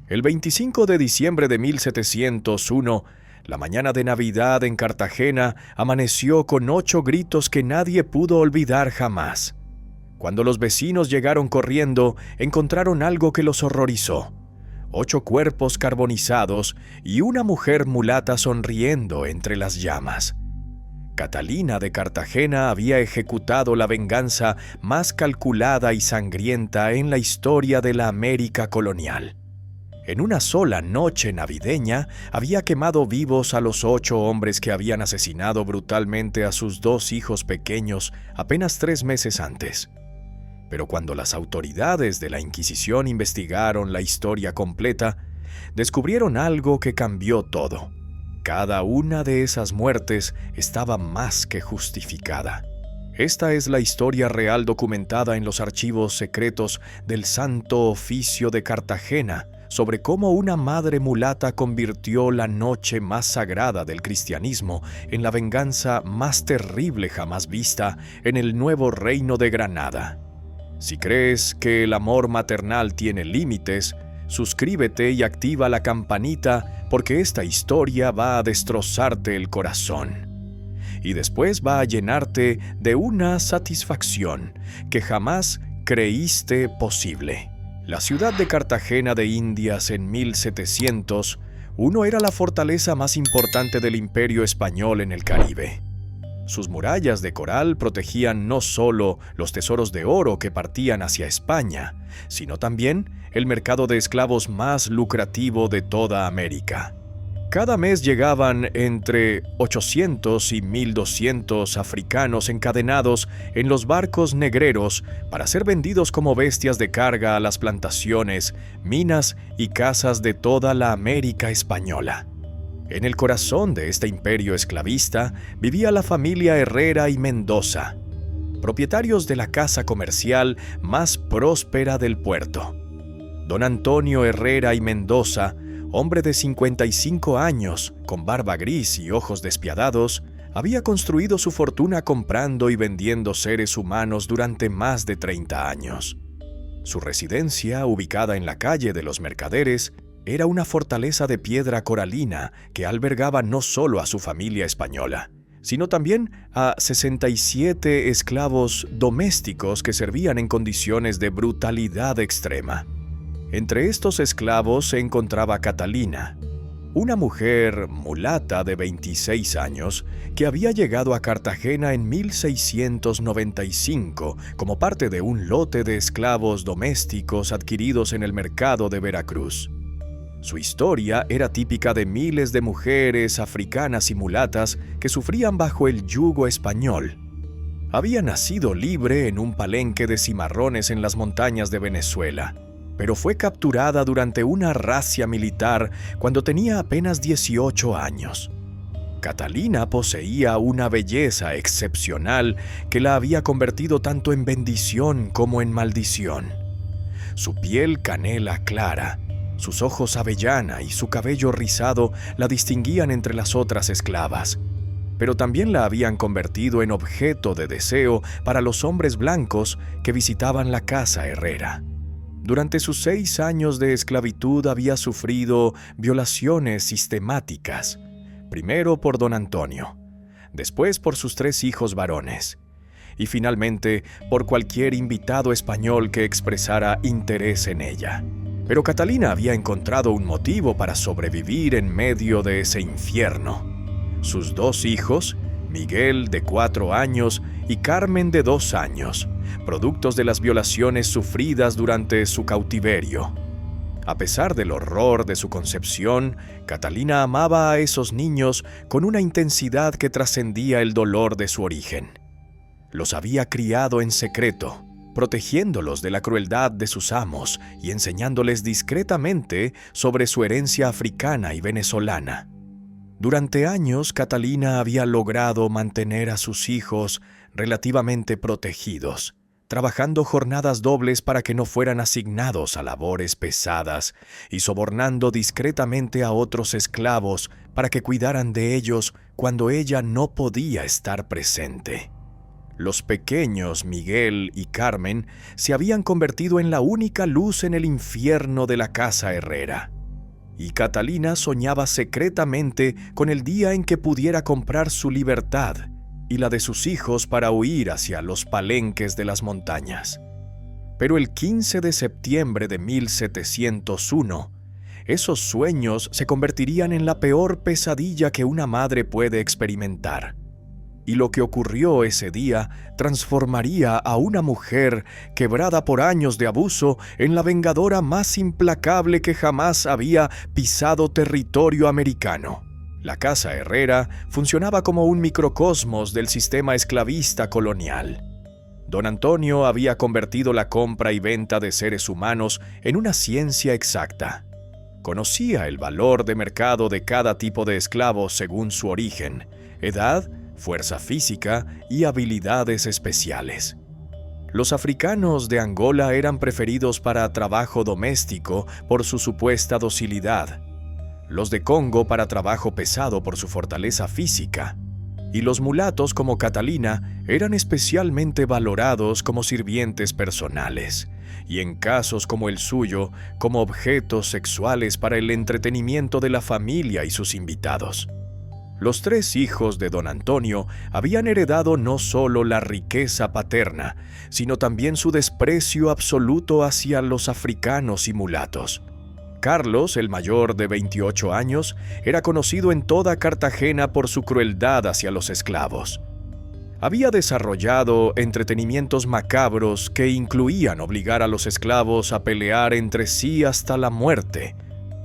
El 25 de diciembre de 1701, la mañana de Navidad en Cartagena amaneció con 8 gritos que nadie pudo olvidar jamás. Cuando los vecinos llegaron corriendo, encontraron algo que los horrorizó: 8 cuerpos carbonizados y una mujer mulata sonriendo entre las llamas. Catalina de Cartagena había ejecutado la venganza más calculada y sangrienta en la historia de la América colonial. En una sola noche navideña había quemado vivos a los 8 hombres que habían asesinado brutalmente a sus 2 hijos pequeños apenas 3 meses antes. Pero cuando las autoridades de la Inquisición investigaron la historia completa, descubrieron algo que cambió todo. Cada una de esas muertes estaba más que justificada. Esta es la historia real documentada en los archivos secretos del Santo Oficio de Cartagena sobre cómo una madre mulata convirtió la noche más sagrada del cristianismo en la venganza más terrible jamás vista en el nuevo reino de Granada. Si crees que el amor maternal tiene límites, suscríbete y activa la campanita porque esta historia va a destrozarte el corazón. Y después va a llenarte de una satisfacción que jamás creíste posible. La ciudad de Cartagena de Indias en 1701 era la fortaleza más importante del Imperio Español en el Caribe. Sus murallas de coral protegían no solo los tesoros de oro que partían hacia España, sino también el mercado de esclavos más lucrativo de toda América. Cada mes llegaban entre 800 y 1200 africanos encadenados en los barcos negreros para ser vendidos como bestias de carga a las plantaciones, minas y casas de toda la América española. En el corazón de este imperio esclavista vivía la familia Herrera y Mendoza, propietarios de la casa comercial más próspera del puerto. Don Antonio Herrera y Mendoza, hombre de 55 años, con barba gris y ojos despiadados, había construido su fortuna comprando y vendiendo seres humanos durante más de 30 años. Su residencia, ubicada en la calle de los Mercaderes, era una fortaleza de piedra coralina que albergaba no solo a su familia española, sino también a 67 esclavos domésticos que servían en condiciones de brutalidad extrema. Entre estos esclavos se encontraba Catalina, una mujer mulata de 26 años que había llegado a Cartagena en 1695 como parte de un lote de esclavos domésticos adquiridos en el mercado de Veracruz. Su historia era típica de miles de mujeres africanas y mulatas que sufrían bajo el yugo español. Había nacido libre en un palenque de cimarrones en las montañas de Venezuela, pero fue capturada durante una razzia militar cuando tenía apenas 18 años. Catalina poseía una belleza excepcional que la había convertido tanto en bendición como en maldición. Su piel canela clara, sus ojos avellana y su cabello rizado la distinguían entre las otras esclavas, pero también la habían convertido en objeto de deseo para los hombres blancos que visitaban la casa Herrera. Durante sus 6 años de esclavitud había sufrido violaciones sistemáticas, primero por don Antonio, después por sus 3 hijos varones, y finalmente por cualquier invitado español que expresara interés en ella. Pero Catalina había encontrado un motivo para sobrevivir en medio de ese infierno. Sus 2 hijos, Miguel de 4 años y Carmen de 2 años, productos de las violaciones sufridas durante su cautiverio. A pesar del horror de su concepción, Catalina amaba a esos niños con una intensidad que trascendía el dolor de su origen. Los había criado en secreto, protegiéndolos de la crueldad de sus amos y enseñándoles discretamente sobre su herencia africana y venezolana. Durante años, Catalina había logrado mantener a sus hijos relativamente protegidos, trabajando jornadas dobles para que no fueran asignados a labores pesadas y sobornando discretamente a otros esclavos para que cuidaran de ellos cuando ella no podía estar presente. Los pequeños Miguel y Carmen se habían convertido en la única luz en el infierno de la casa Herrera. y Catalina soñaba secretamente con el día en que pudiera comprar su libertad y la de sus hijos para huir hacia los palenques de las montañas. Pero el 15 de septiembre de 1701, esos sueños se convertirían en la peor pesadilla que una madre puede experimentar. Y lo que ocurrió ese día transformaría a una mujer quebrada por años de abuso en la vengadora más implacable que jamás había pisado territorio americano. La Casa Herrera funcionaba como un microcosmos del sistema esclavista colonial. Don Antonio había convertido la compra y venta de seres humanos en una ciencia exacta. Conocía el valor de mercado de cada tipo de esclavo según su origen, edad, fuerza física y habilidades especiales. Los africanos de Angola eran preferidos para trabajo doméstico por su supuesta docilidad, los de Congo para trabajo pesado por su fortaleza física, y los mulatos como Catalina eran especialmente valorados como sirvientes personales, y en casos como el suyo, como objetos sexuales para el entretenimiento de la familia y sus invitados. Los 3 hijos de don Antonio habían heredado no solo la riqueza paterna, sino también su desprecio absoluto hacia los africanos y mulatos. Carlos, el mayor de 28 años, era conocido en toda Cartagena por su crueldad hacia los esclavos. Había desarrollado entretenimientos macabros que incluían obligar a los esclavos a pelear entre sí hasta la muerte,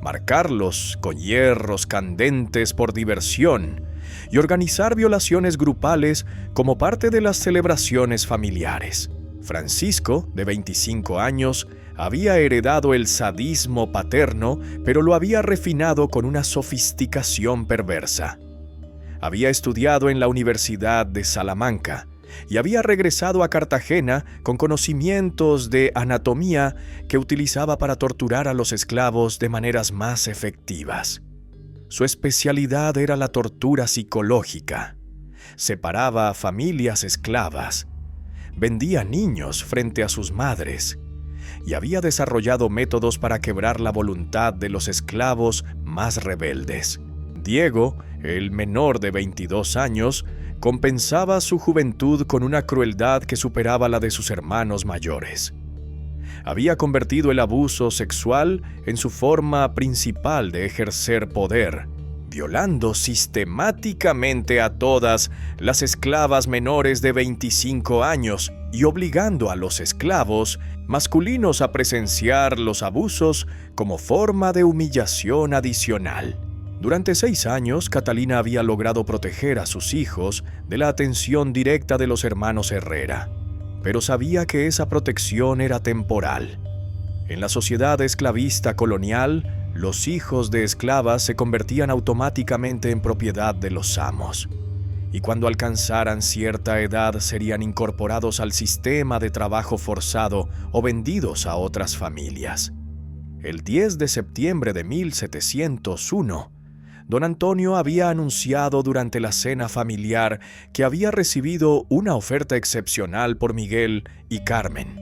marcarlos con hierros candentes por diversión y organizar violaciones grupales como parte de las celebraciones familiares. Francisco, de 25 años, había heredado el sadismo paterno, pero lo había refinado con una sofisticación perversa. Había estudiado en la Universidad de Salamanca y había regresado a Cartagena con conocimientos de anatomía que utilizaba para torturar a los esclavos de maneras más efectivas. Su especialidad era la tortura psicológica. Separaba a familias esclavas, vendía niños frente a sus madres y había desarrollado métodos para quebrar la voluntad de los esclavos más rebeldes. Diego, el menor de 22 años, compensaba su juventud con una crueldad que superaba la de sus hermanos mayores. Había convertido el abuso sexual en su forma principal de ejercer poder, violando sistemáticamente a todas las esclavas menores de 25 años y obligando a los esclavos masculinos a presenciar los abusos como forma de humillación adicional. Durante 6 años, Catalina había logrado proteger a sus hijos de la atención directa de los hermanos Herrera, pero sabía que esa protección era temporal. En la sociedad esclavista colonial, los hijos de esclavas se convertían automáticamente en propiedad de los amos, y cuando alcanzaran cierta edad serían incorporados al sistema de trabajo forzado o vendidos a otras familias. El 10 de septiembre de 1701, don Antonio había anunciado durante la cena familiar que había recibido una oferta excepcional por Miguel y Carmen.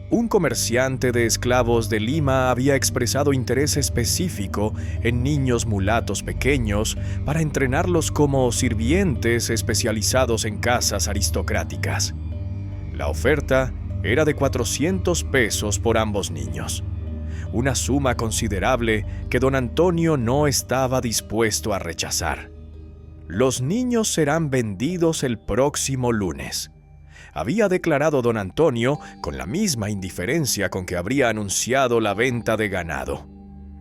Un comerciante de esclavos de Lima había expresado interés específico en niños mulatos pequeños para entrenarlos como sirvientes especializados en casas aristocráticas. La oferta era de 400 pesos por ambos niños, una suma considerable que don Antonio no estaba dispuesto a rechazar. Los niños serán vendidos el próximo lunes, había declarado don Antonio con la misma indiferencia con que habría anunciado la venta de ganado.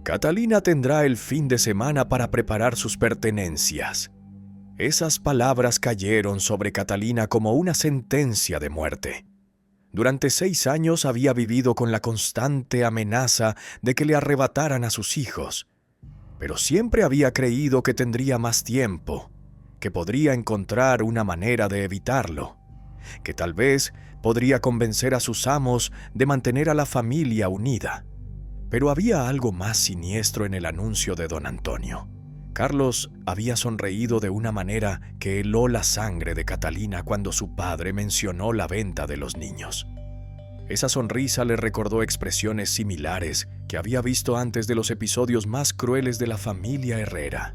Catalina tendrá el fin de semana para preparar sus pertenencias. Esas palabras cayeron sobre Catalina como una sentencia de muerte. Durante 6 años había vivido con la constante amenaza de que le arrebataran a sus hijos, pero siempre había creído que tendría más tiempo, que podría encontrar una manera de evitarlo, que tal vez podría convencer a sus amos de mantener a la familia unida. Pero había algo más siniestro en el anuncio de don Antonio. Carlos había sonreído de una manera que heló la sangre de Catalina cuando su padre mencionó la venta de los niños. Esa sonrisa le recordó expresiones similares que había visto antes de los episodios más crueles de la familia Herrera.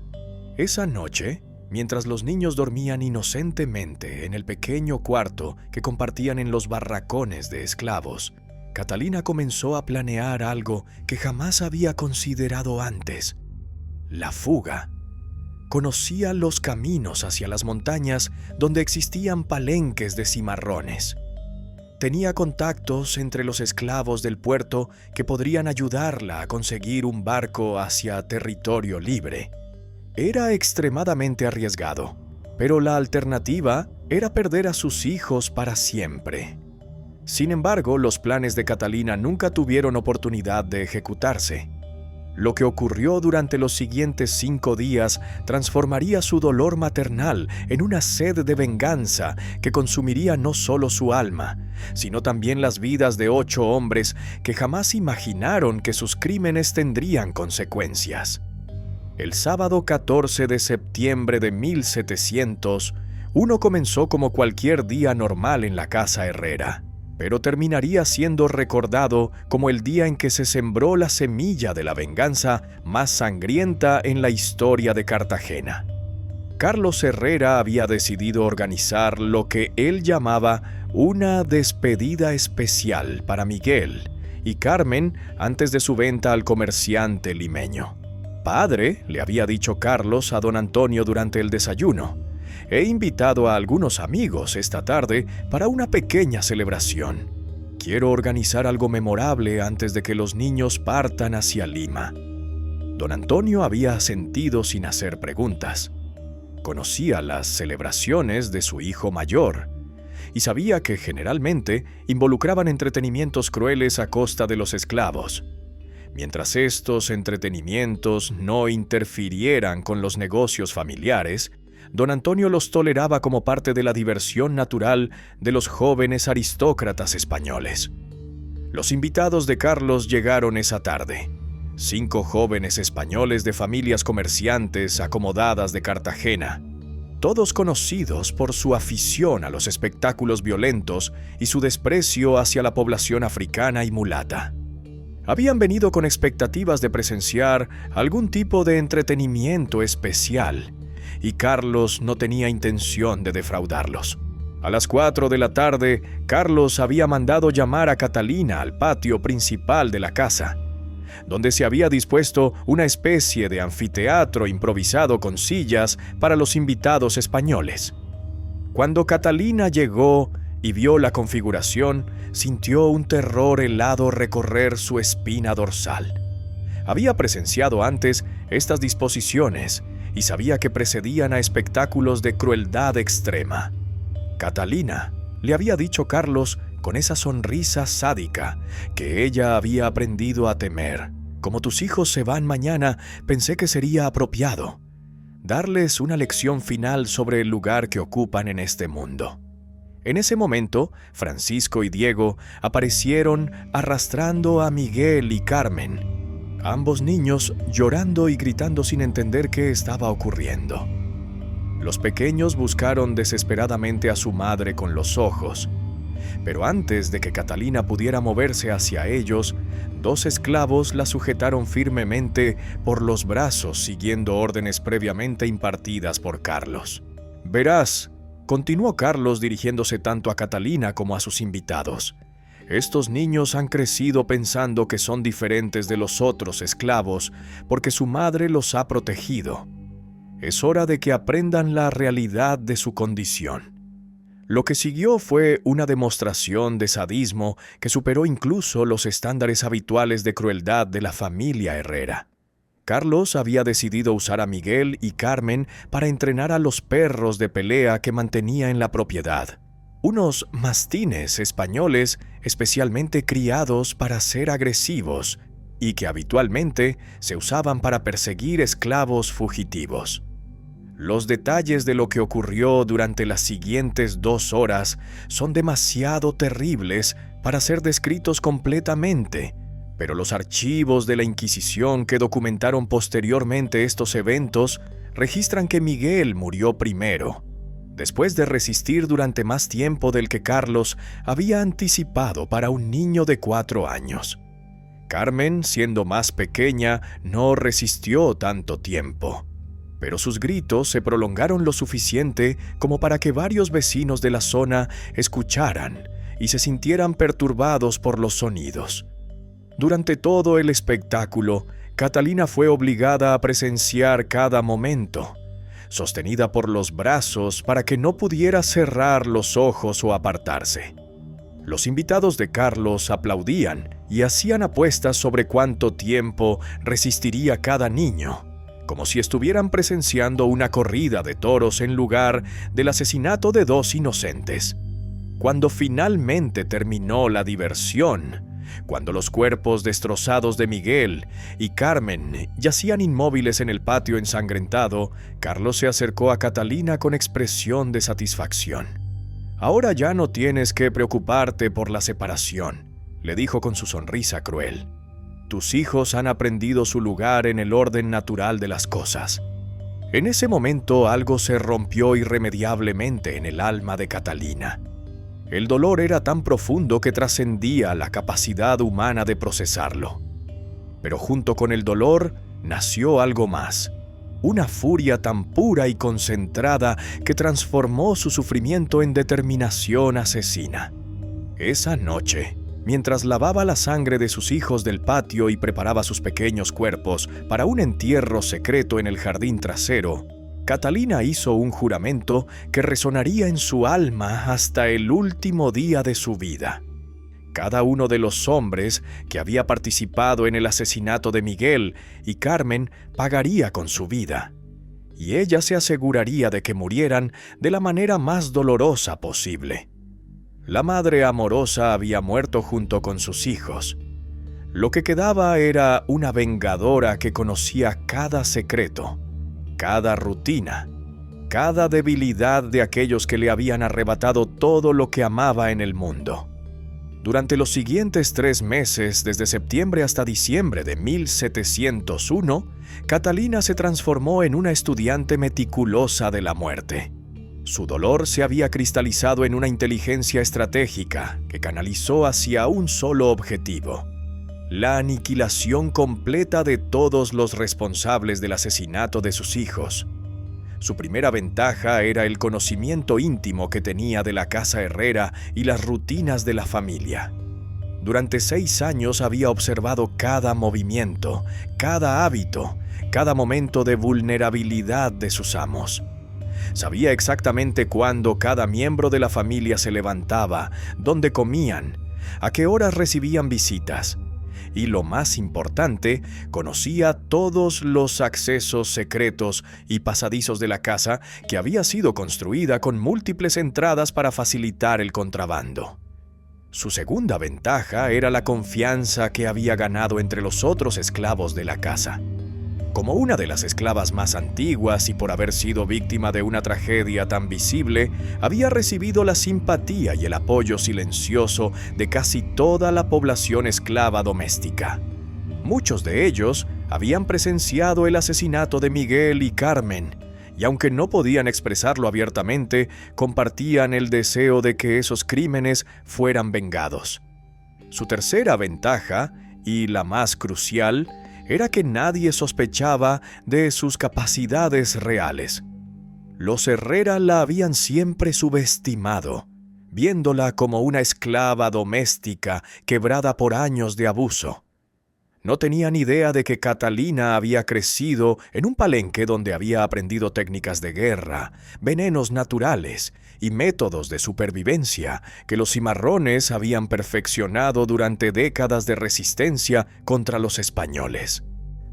Esa noche, mientras los niños dormían inocentemente en el pequeño cuarto que compartían en los barracones de esclavos, Catalina comenzó a planear algo que jamás había considerado antes: la fuga. Conocía los caminos hacia las montañas donde existían palenques de cimarrones. Tenía contactos entre los esclavos del puerto que podrían ayudarla a conseguir un barco hacia territorio libre. Era extremadamente arriesgado, pero la alternativa era perder a sus hijos para siempre. Sin embargo, los planes de Catalina nunca tuvieron oportunidad de ejecutarse. Lo que ocurrió durante los siguientes 5 días transformaría su dolor maternal en una sed de venganza que consumiría no solo su alma, sino también las vidas de 8 hombres que jamás imaginaron que sus crímenes tendrían consecuencias. El sábado 14 de septiembre de 1700, uno comenzó como cualquier día normal en la casa Herrera, pero terminaría siendo recordado como el día en que se sembró la semilla de la venganza más sangrienta en la historia de Cartagena. Carlos Herrera había decidido organizar lo que él llamaba una despedida especial para Miguel y Carmen antes de su venta al comerciante limeño. Padre, le había dicho Carlos a don Antonio durante el desayuno: he invitado a algunos amigos esta tarde para una pequeña celebración. Quiero organizar algo memorable antes de que los niños partan hacia Lima. Don Antonio había asentido sin hacer preguntas. Conocía las celebraciones de su hijo mayor y sabía que generalmente involucraban entretenimientos crueles a costa de los esclavos. Mientras estos entretenimientos no interfirieran con los negocios familiares, don Antonio los toleraba como parte de la diversión natural de los jóvenes aristócratas españoles. Los invitados de Carlos llegaron esa tarde: 5 jóvenes españoles de familias comerciantes acomodadas de Cartagena, todos conocidos por su afición a los espectáculos violentos y su desprecio hacia la población africana y mulata. Habían venido con expectativas de presenciar algún tipo de entretenimiento especial, y Carlos no tenía intención de defraudarlos. A las 4 de la tarde, Carlos había mandado llamar a Catalina al patio principal de la casa, donde se había dispuesto una especie de anfiteatro improvisado con sillas para los invitados españoles. Cuando Catalina llegó y vio la configuración, sintió un terror helado recorrer su espina dorsal. Había presenciado antes estas disposiciones y sabía que precedían a espectáculos de crueldad extrema. Catalina, le había dicho Carlos con esa sonrisa sádica que ella había aprendido a temer: como tus hijos se van mañana, pensé que sería apropiado darles una lección final sobre el lugar que ocupan en este mundo. En ese momento, Francisco y Diego aparecieron arrastrando a Miguel y Carmen, ambos niños llorando y gritando sin entender qué estaba ocurriendo. Los pequeños buscaron desesperadamente a su madre con los ojos, pero antes de que Catalina pudiera moverse hacia ellos, 2 esclavos la sujetaron firmemente por los brazos siguiendo órdenes previamente impartidas por Carlos. «Verás», continuó Carlos dirigiéndose tanto a Catalina como a sus invitados, «estos niños han crecido pensando que son diferentes de los otros esclavos porque su madre los ha protegido. Es hora de que aprendan la realidad de su condición». Lo que siguió fue una demostración de sadismo que superó incluso los estándares habituales de crueldad de la familia Herrera. Carlos había decidido usar a Miguel y Carmen para entrenar a los perros de pelea que mantenía en la propiedad, unos mastines españoles especialmente criados para ser agresivos y que habitualmente se usaban para perseguir esclavos fugitivos. Los detalles de lo que ocurrió durante las siguientes 2 horas son demasiado terribles para ser descritos completamente, pero los archivos de la Inquisición que documentaron posteriormente estos eventos registran que Miguel murió primero, después de resistir durante más tiempo del que Carlos había anticipado para un niño de 4 años. Carmen, siendo más pequeña, no resistió tanto tiempo, pero sus gritos se prolongaron lo suficiente como para que varios vecinos de la zona escucharan y se sintieran perturbados por los sonidos. Durante todo el espectáculo, Catalina fue obligada a presenciar cada momento, sostenida por los brazos para que no pudiera cerrar los ojos o apartarse. Los invitados de Carlos aplaudían y hacían apuestas sobre cuánto tiempo resistiría cada niño, como si estuvieran presenciando una corrida de toros en lugar del asesinato de 2 inocentes. Cuando finalmente terminó la diversión, cuando los cuerpos destrozados de Miguel y Carmen yacían inmóviles en el patio ensangrentado, Carlos se acercó a Catalina con expresión de satisfacción. «Ahora ya no tienes que preocuparte por la separación», le dijo con su sonrisa cruel. «Tus hijos han aprendido su lugar en el orden natural de las cosas». En ese momento algo se rompió irremediablemente en el alma de Catalina. El dolor era tan profundo que trascendía la capacidad humana de procesarlo. Pero junto con el dolor nació algo más, una furia tan pura y concentrada que transformó su sufrimiento en determinación asesina. Esa noche, mientras lavaba la sangre de sus hijos del patio y preparaba sus pequeños cuerpos para un entierro secreto en el jardín trasero, Catalina hizo un juramento que resonaría en su alma hasta el último día de su vida. Cada uno de los hombres que había participado en el asesinato de Miguel y Carmen pagaría con su vida, y ella se aseguraría de que murieran de la manera más dolorosa posible. La madre amorosa había muerto junto con sus hijos. Lo que quedaba era una vengadora que conocía cada secreto, cada rutina, cada debilidad de aquellos que le habían arrebatado todo lo que amaba en el mundo. Durante los siguientes 3 meses, desde septiembre hasta diciembre de 1701, Catalina se transformó en una estudiante meticulosa de la muerte. Su dolor se había cristalizado en una inteligencia estratégica que canalizó hacia un solo objetivo: la aniquilación completa de todos los responsables del asesinato de sus hijos. Su primera ventaja era el conocimiento íntimo que tenía de la casa Herrera y las rutinas de la familia. Durante 6 años había observado cada movimiento, cada hábito, cada momento de vulnerabilidad de sus amos. Sabía exactamente cuándo cada miembro de la familia se levantaba, dónde comían, a qué horas recibían visitas. Y lo más importante, conocía todos los accesos secretos y pasadizos de la casa, que había sido construida con múltiples entradas para facilitar el contrabando. Su segunda ventaja era la confianza que había ganado entre los otros esclavos de la casa. Como una de las esclavas más antiguas y por haber sido víctima de una tragedia tan visible, había recibido la simpatía y el apoyo silencioso de casi toda la población esclava doméstica. Muchos de ellos habían presenciado el asesinato de Miguel y Carmen, y aunque no podían expresarlo abiertamente, compartían el deseo de que esos crímenes fueran vengados. Su tercera ventaja, y la más crucial, era que nadie sospechaba de sus capacidades reales. Los Herrera la habían siempre subestimado, viéndola como una esclava doméstica quebrada por años de abuso. No tenían idea de que Catalina había crecido en un palenque donde había aprendido técnicas de guerra, venenos naturales y métodos de supervivencia que los cimarrones habían perfeccionado durante décadas de resistencia contra los españoles.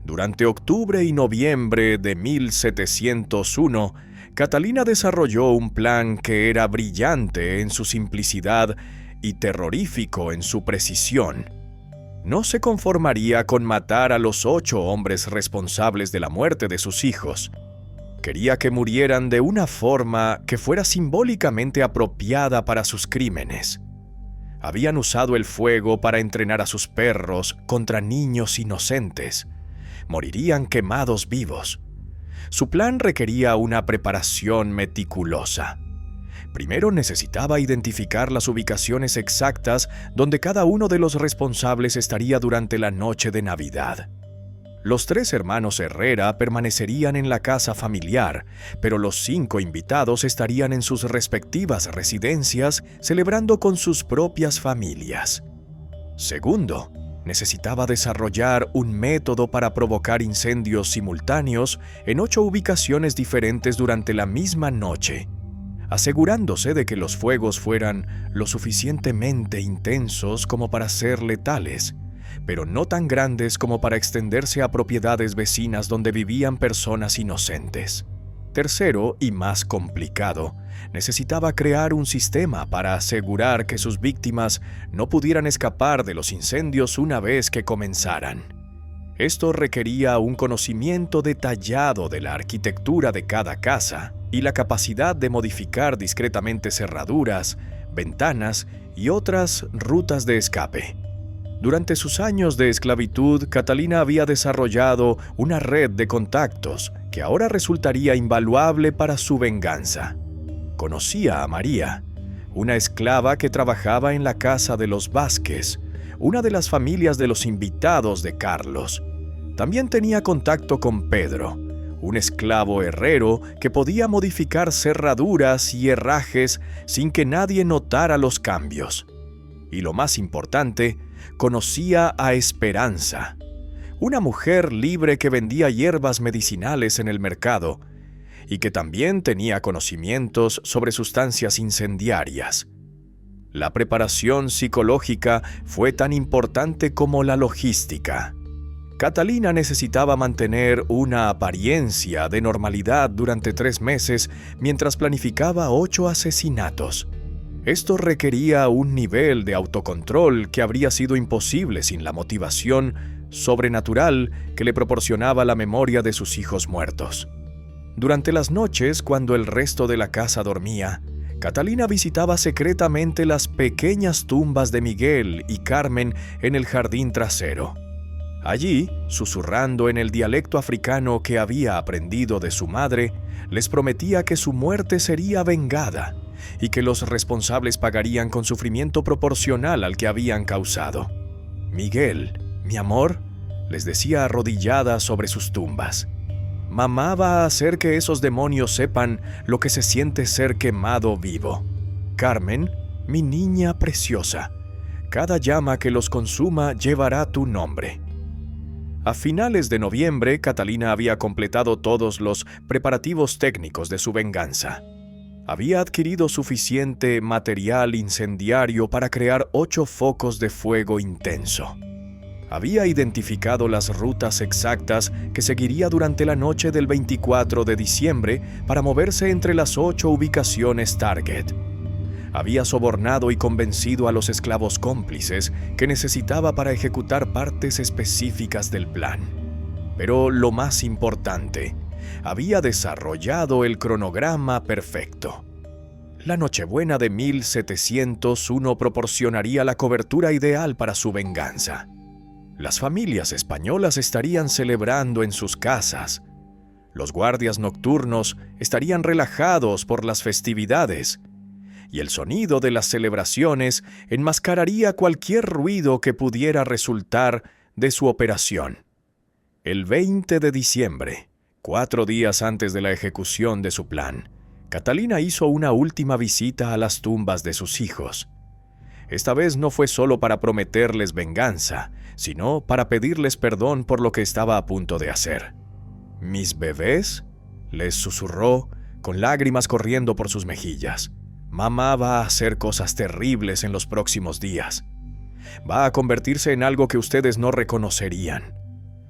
Durante octubre y noviembre de 1701, Catalina desarrolló un plan que era brillante en su simplicidad y terrorífico en su precisión. No se conformaría con matar a los 8 hombres responsables de la muerte de sus hijos. Quería que murieran de una forma que fuera simbólicamente apropiada para sus crímenes. Habían usado el fuego para entrenar a sus perros contra niños inocentes. Morirían quemados vivos. Su plan requería una preparación meticulosa. Primero necesitaba identificar las ubicaciones exactas donde cada uno de los responsables estaría durante la noche de Navidad. Los 3 hermanos Herrera permanecerían en la casa familiar, pero los 5 invitados estarían en sus respectivas residencias celebrando con sus propias familias. Segundo, necesitaba desarrollar un método para provocar incendios simultáneos en 8 ubicaciones diferentes durante la misma noche, asegurándose de que los fuegos fueran lo suficientemente intensos como para ser letales, pero no tan grandes como para extenderse a propiedades vecinas donde vivían personas inocentes. Tercero, y más complicado, necesitaba crear un sistema para asegurar que sus víctimas no pudieran escapar de los incendios una vez que comenzaran. Esto requería un conocimiento detallado de la arquitectura de cada casa y la capacidad de modificar discretamente cerraduras, ventanas y otras rutas de escape. Durante sus años de esclavitud, Catalina había desarrollado una red de contactos que ahora resultaría invaluable para su venganza. Conocía a María, una esclava que trabajaba en la casa de los Vázquez, una de las familias de los invitados de Carlos. También tenía contacto con Pedro, un esclavo herrero que podía modificar cerraduras y herrajes sin que nadie notara los cambios. Y lo más importante, conocía a Esperanza, una mujer libre que vendía hierbas medicinales en el mercado y que también tenía conocimientos sobre sustancias incendiarias. La preparación psicológica fue tan importante como la logística. Catalina necesitaba mantener una apariencia de normalidad durante 3 meses mientras planificaba 8 asesinatos. Esto requería un nivel de autocontrol que habría sido imposible sin la motivación sobrenatural que le proporcionaba la memoria de sus hijos muertos. Durante las noches, cuando el resto de la casa dormía, Catalina visitaba secretamente las pequeñas tumbas de Miguel y Carmen en el jardín trasero. Allí, susurrando en el dialecto africano que había aprendido de su madre, les prometía que su muerte sería vengada y que los responsables pagarían con sufrimiento proporcional al que habían causado. «Miguel, mi amor», les decía arrodillada sobre sus tumbas, «mamá va a hacer que esos demonios sepan lo que se siente ser quemado vivo. Carmen, mi niña preciosa, cada llama que los consuma llevará tu nombre». A finales de noviembre, Catalina había completado todos los preparativos técnicos de su venganza. Había adquirido suficiente material incendiario para crear 8 focos de fuego intenso. Había identificado las rutas exactas que seguiría durante la noche del 24 de diciembre para moverse entre las 8 ubicaciones target. Había sobornado y convencido a los esclavos cómplices que necesitaba para ejecutar partes específicas del plan. Pero lo más importante, había desarrollado el cronograma perfecto. La Nochebuena de 1701 proporcionaría la cobertura ideal para su venganza. Las familias españolas estarían celebrando en sus casas. Los guardias nocturnos estarían relajados por las festividades, y el sonido de las celebraciones enmascararía cualquier ruido que pudiera resultar de su operación. El 20 de diciembre, 4 días antes de la ejecución de su plan, Catalina hizo una última visita a las tumbas de sus hijos. Esta vez no fue solo para prometerles venganza, sino para pedirles perdón por lo que estaba a punto de hacer. «Mis bebés», les susurró, con lágrimas corriendo por sus mejillas, «mamá va a hacer cosas terribles en los próximos días. Va a convertirse en algo que ustedes no reconocerían.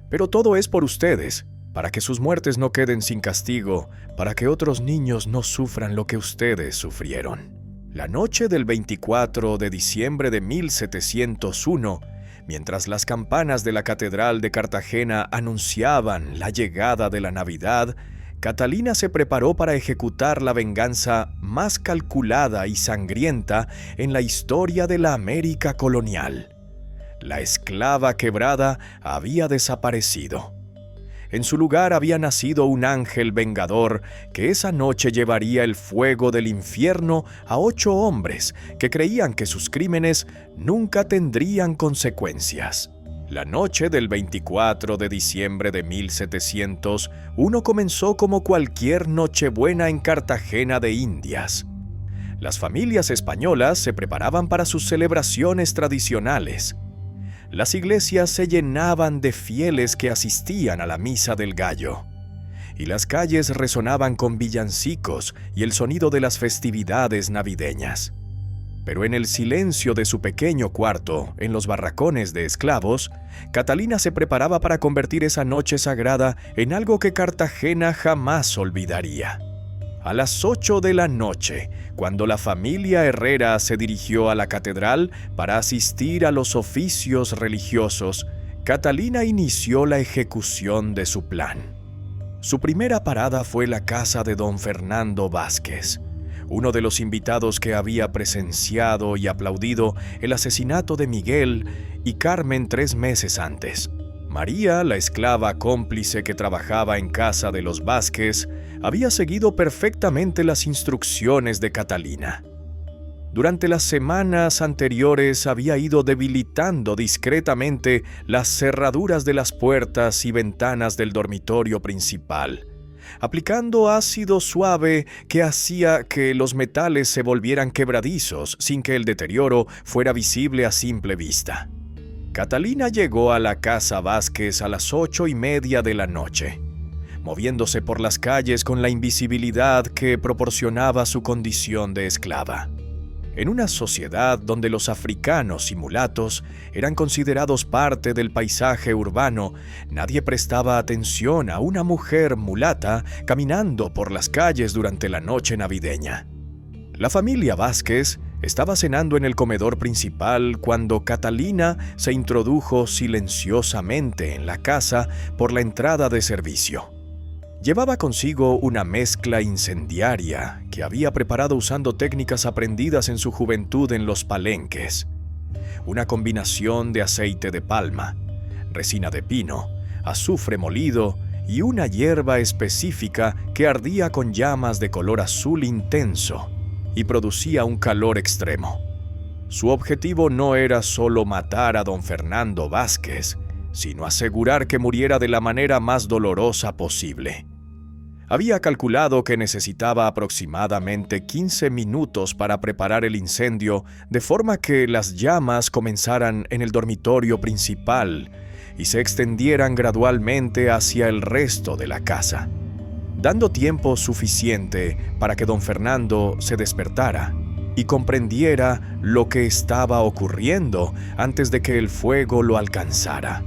Pero todo es por ustedes, para que sus muertes no queden sin castigo, para que otros niños no sufran lo que ustedes sufrieron». La noche del 24 de diciembre de 1701, mientras las campanas de la Catedral de Cartagena anunciaban la llegada de la Navidad, Catalina se preparó para ejecutar la venganza más calculada y sangrienta en la historia de la América colonial. La esclava quebrada había desaparecido. En su lugar había nacido un ángel vengador que esa noche llevaría el fuego del infierno a 8 hombres que creían que sus crímenes nunca tendrían consecuencias. La noche del 24 de diciembre de 1701 comenzó como cualquier Nochebuena en Cartagena de Indias. Las familias españolas se preparaban para sus celebraciones tradicionales. Las iglesias se llenaban de fieles que asistían a la Misa del Gallo, y las calles resonaban con villancicos y el sonido de las festividades navideñas. Pero en el silencio de su pequeño cuarto, en los barracones de esclavos, Catalina se preparaba para convertir esa noche sagrada en algo que Cartagena jamás olvidaría. A las 8 de la noche, cuando la familia Herrera se dirigió a la catedral para asistir a los oficios religiosos, Catalina inició la ejecución de su plan. Su primera parada fue la casa de don Fernando Vázquez, uno de los invitados que había presenciado y aplaudido el asesinato de Miguel y Carmen 3 meses antes. María, la esclava cómplice que trabajaba en casa de los Vázquez, había seguido perfectamente las instrucciones de Catalina. Durante las semanas anteriores había ido debilitando discretamente las cerraduras de las puertas y ventanas del dormitorio principal, aplicando ácido suave que hacía que los metales se volvieran quebradizos sin que el deterioro fuera visible a simple vista. Catalina llegó a la casa Vázquez a las 8:30 de la noche, moviéndose por las calles con la invisibilidad que proporcionaba su condición de esclava. En una sociedad donde los africanos y mulatos eran considerados parte del paisaje urbano, nadie prestaba atención a una mujer mulata caminando por las calles durante la noche navideña. La familia Vázquez estaba cenando en el comedor principal cuando Catalina se introdujo silenciosamente en la casa por la entrada de servicio. Llevaba consigo una mezcla incendiaria que había preparado usando técnicas aprendidas en su juventud en los palenques. Una combinación de aceite de palma, resina de pino, azufre molido y una hierba específica que ardía con llamas de color azul intenso y producía un calor extremo. Su objetivo no era solo matar a don Fernando Vázquez, sino asegurar que muriera de la manera más dolorosa posible. Había calculado que necesitaba aproximadamente 15 minutos para preparar el incendio, de forma que las llamas comenzaran en el dormitorio principal y se extendieran gradualmente hacia el resto de la casa, dando tiempo suficiente para que don Fernando se despertara y comprendiera lo que estaba ocurriendo antes de que el fuego lo alcanzara.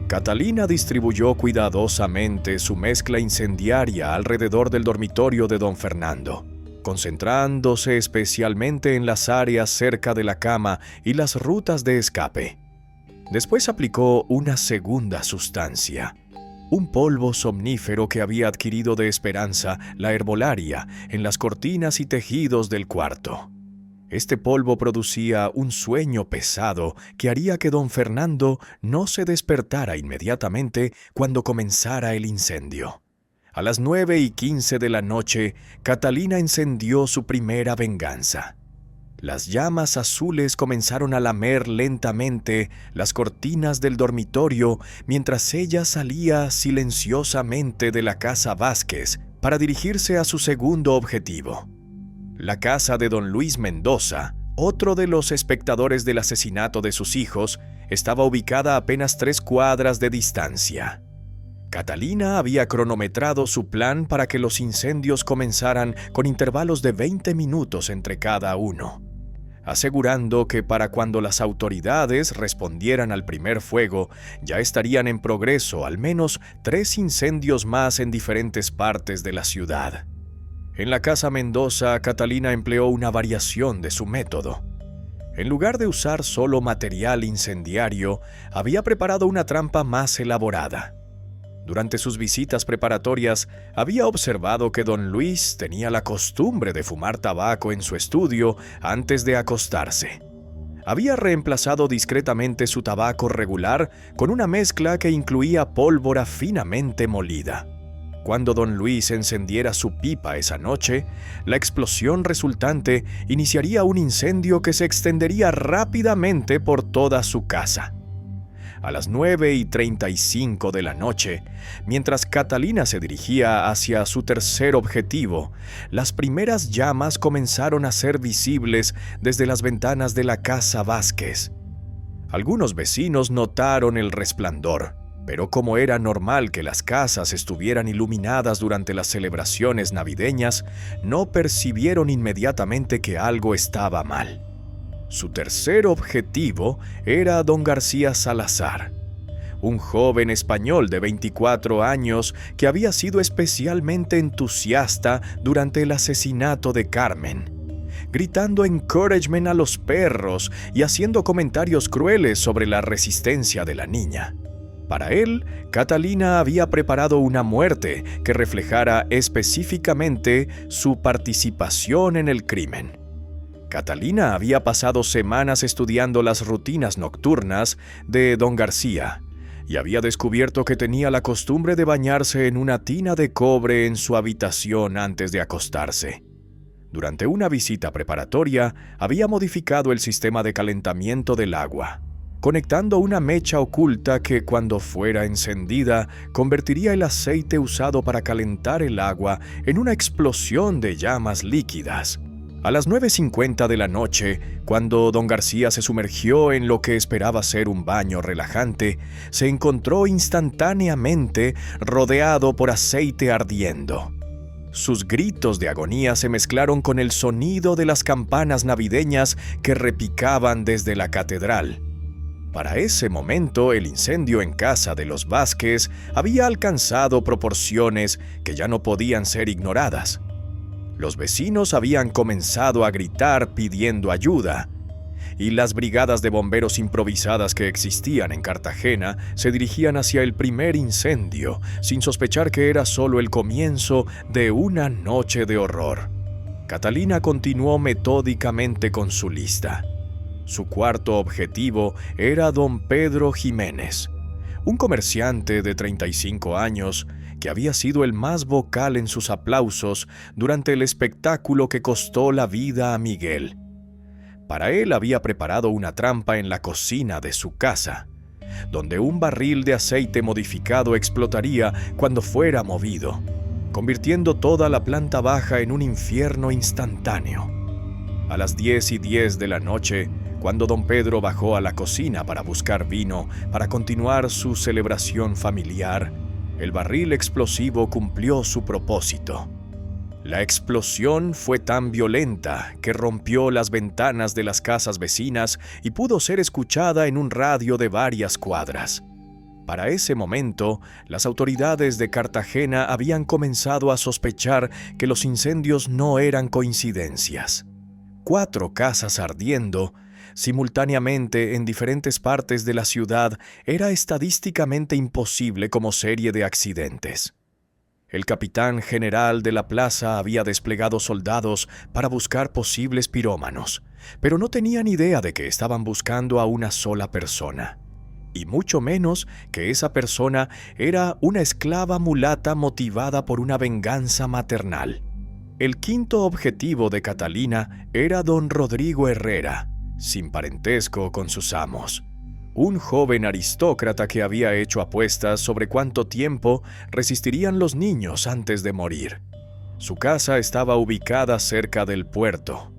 Catalina distribuyó cuidadosamente su mezcla incendiaria alrededor del dormitorio de don Fernando, concentrándose especialmente en las áreas cerca de la cama y las rutas de escape. Después aplicó una segunda sustancia, un polvo somnífero que había adquirido de Esperanza, la herbolaria, en las cortinas y tejidos del cuarto. Este polvo producía un sueño pesado que haría que don Fernando no se despertara inmediatamente cuando comenzara el incendio. A las 9:15 de la noche, Catalina encendió su primera venganza. Las llamas azules comenzaron a lamer lentamente las cortinas del dormitorio mientras ella salía silenciosamente de la casa Vázquez para dirigirse a su segundo objetivo. La casa de don Luis Mendoza, otro de los espectadores del asesinato de sus hijos, estaba ubicada a apenas 3 cuadras de distancia. Catalina había cronometrado su plan para que los incendios comenzaran con intervalos de 20 minutos entre cada uno, asegurando que para cuando las autoridades respondieran al primer fuego, ya estarían en progreso al menos 3 incendios más en diferentes partes de la ciudad. En la casa Mendoza, Catalina empleó una variación de su método. En lugar de usar solo material incendiario, había preparado una trampa más elaborada. Durante sus visitas preparatorias, había observado que don Luis tenía la costumbre de fumar tabaco en su estudio antes de acostarse. Había reemplazado discretamente su tabaco regular con una mezcla que incluía pólvora finamente molida. Cuando don Luis encendiera su pipa esa noche, la explosión resultante iniciaría un incendio que se extendería rápidamente por toda su casa. A las 9:35 de la noche, mientras Catalina se dirigía hacia su tercer objetivo, las primeras llamas comenzaron a ser visibles desde las ventanas de la casa Vázquez. Algunos vecinos notaron el resplandor, pero como era normal que las casas estuvieran iluminadas durante las celebraciones navideñas, no percibieron inmediatamente que algo estaba mal. Su tercer objetivo era don García Salazar, un joven español de 24 años que había sido especialmente entusiasta durante el asesinato de Carmen, gritando encouragement a los perros y haciendo comentarios crueles sobre la resistencia de la niña. Para él, Catalina había preparado una muerte que reflejara específicamente su participación en el crimen. Catalina había pasado semanas estudiando las rutinas nocturnas de don García y había descubierto que tenía la costumbre de bañarse en una tina de cobre en su habitación antes de acostarse. Durante una visita preparatoria, había modificado el sistema de calentamiento del agua, conectando una mecha oculta que, cuando fuera encendida, convertiría el aceite usado para calentar el agua en una explosión de llamas líquidas. A las 9:50 de la noche, cuando don García se sumergió en lo que esperaba ser un baño relajante, se encontró instantáneamente rodeado por aceite ardiendo. Sus gritos de agonía se mezclaron con el sonido de las campanas navideñas que repicaban desde la catedral. Para ese momento, el incendio en casa de los Vázquez había alcanzado proporciones que ya no podían ser ignoradas. Los vecinos habían comenzado a gritar pidiendo ayuda, y las brigadas de bomberos improvisadas que existían en Cartagena se dirigían hacia el primer incendio, sin sospechar que era solo el comienzo de una noche de horror. Catalina continuó metódicamente con su lista. Su cuarto objetivo era don Pedro Jiménez, un comerciante de 35 años que había sido el más vocal en sus aplausos durante el espectáculo que costó la vida a Miguel. Para él había preparado una trampa en la cocina de su casa, donde un barril de aceite modificado explotaría cuando fuera movido, convirtiendo toda la planta baja en un infierno instantáneo. A las 10:10 de la noche, cuando don Pedro bajó a la cocina para buscar vino para continuar su celebración familiar, el barril explosivo cumplió su propósito. La explosión fue tan violenta que rompió las ventanas de las casas vecinas y pudo ser escuchada en un radio de varias cuadras. Para ese momento, las autoridades de Cartagena habían comenzado a sospechar que los incendios no eran coincidencias. 4 casas ardiendo simultáneamente en diferentes partes de la ciudad era estadísticamente imposible como serie de accidentes. El capitán general de la plaza había desplegado soldados para buscar posibles pirómanos, pero no tenían idea de que estaban buscando a una sola persona, y mucho menos que esa persona era una esclava mulata motivada por una venganza maternal. El quinto objetivo de Catalina era don Rodrigo Herrera, sin parentesco con sus amos, un joven aristócrata que había hecho apuestas sobre cuánto tiempo resistirían los niños antes de morir. Su casa estaba ubicada cerca del puerto,